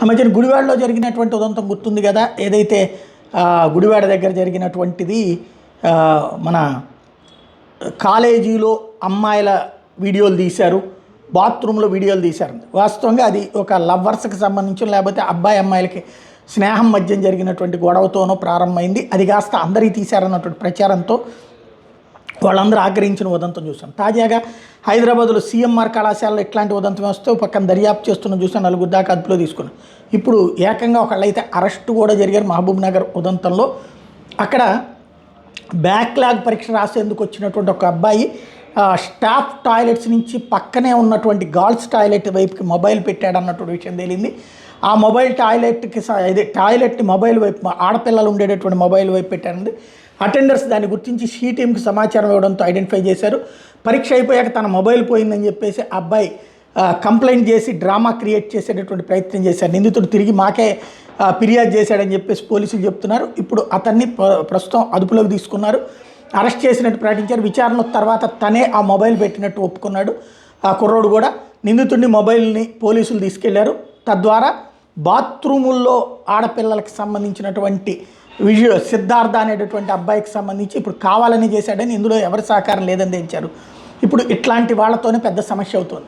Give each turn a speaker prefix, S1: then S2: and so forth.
S1: ఆ మధ్యన గుడివాడలో జరిగినటువంటి ఉదంతం గుర్తుంది కదా, ఏదైతే గుడివాడ దగ్గర జరిగినటువంటిది మన కాలేజీలో అమ్మాయిల వీడియోలు తీశారు, బాత్రూంలో వీడియోలు తీశారు. వాస్తవంగా అది ఒక లవ్వర్స్కి సంబంధించిన, లేకపోతే అబ్బాయి అమ్మాయిలకి స్నేహం మధ్య జరిగినటువంటి గొడవతోనో ప్రారంభమైంది. అది కాస్త అందరికీ తీశారన్నటువంటి ప్రచారంతో వాళ్ళందరూ ఆగ్రహించిన ఉదంతం చూసాం. తాజాగా హైదరాబాద్లో సీఎంఆర్ కళాశాలలో ఇట్లాంటి ఉదంతం వస్తే పక్కన దర్యాప్తు చేస్తున్న చూసాం, 4 దాకా అదుపులో తీసుకున్నాం. ఇప్పుడు ఏకంగా ఒకళ్ళైతే అరెస్టు కూడా జరిగారు మహబూబ్ నగర్ ఉదంతంలో. అక్కడ బ్యాక్లాగ్ పరీక్ష రాసేందుకు వచ్చినటువంటి ఒక అబ్బాయి స్టాఫ్ టాయిలెట్స్ నుంచి పక్కనే ఉన్నటువంటి గర్ల్స్ టాయిలెట్ వైపుకి మొబైల్ పెట్టాడు అన్నటువంటి విషయం తేలింది. ఆ మొబైల్ టాయిలెట్ని మొబైల్ వైపు, ఆడపిల్లలు ఉండేటటువంటి మొబైల్ వైపు పెట్టారండి. అటెండర్స్ దాన్ని గుర్తించి సీ టీమ్కి సమాచారం ఇవ్వడంతో ఐడెంటిఫై చేశారు. పరీక్ష అయిపోయాక తన మొబైల్ పోయిందని చెప్పేసి అబ్బాయి కంప్లైంట్ చేసి డ్రామా క్రియేట్ చేసేటటువంటి ప్రయత్నం చేశారు. నిందితుడు తిరిగి మాకే ఫిర్యాదు చేశాడని చెప్పేసి పోలీసులు చెప్తున్నారు. ఇప్పుడు అతన్ని ప్రస్తుతం అదుపులోకి తీసుకున్నారు, అరెస్ట్ చేసినట్టు ప్రకటించారు. విచారణ తర్వాత తనే ఆ మొబైల్ పెట్టినట్టు ఒప్పుకున్నాడు. ఆ కుర్రోడు కూడా నిందితుడిని మొబైల్ని పోలీసులు తీసుకెళ్లారు. తద్వారా బాత్రూముల్లో ఆడపిల్లలకి సంబంధించినటువంటి సిద్ధార్థ అనేటటువంటి అబ్బాయికి సంబంధించి ఇప్పుడు కావాలని చేశాడని, ఇందులో ఎవరి సహకారం లేదని తెచ్చారు. ఇప్పుడు ఇట్లాంటి వాళ్ళతోనే పెద్ద సమస్య అవుతుంది.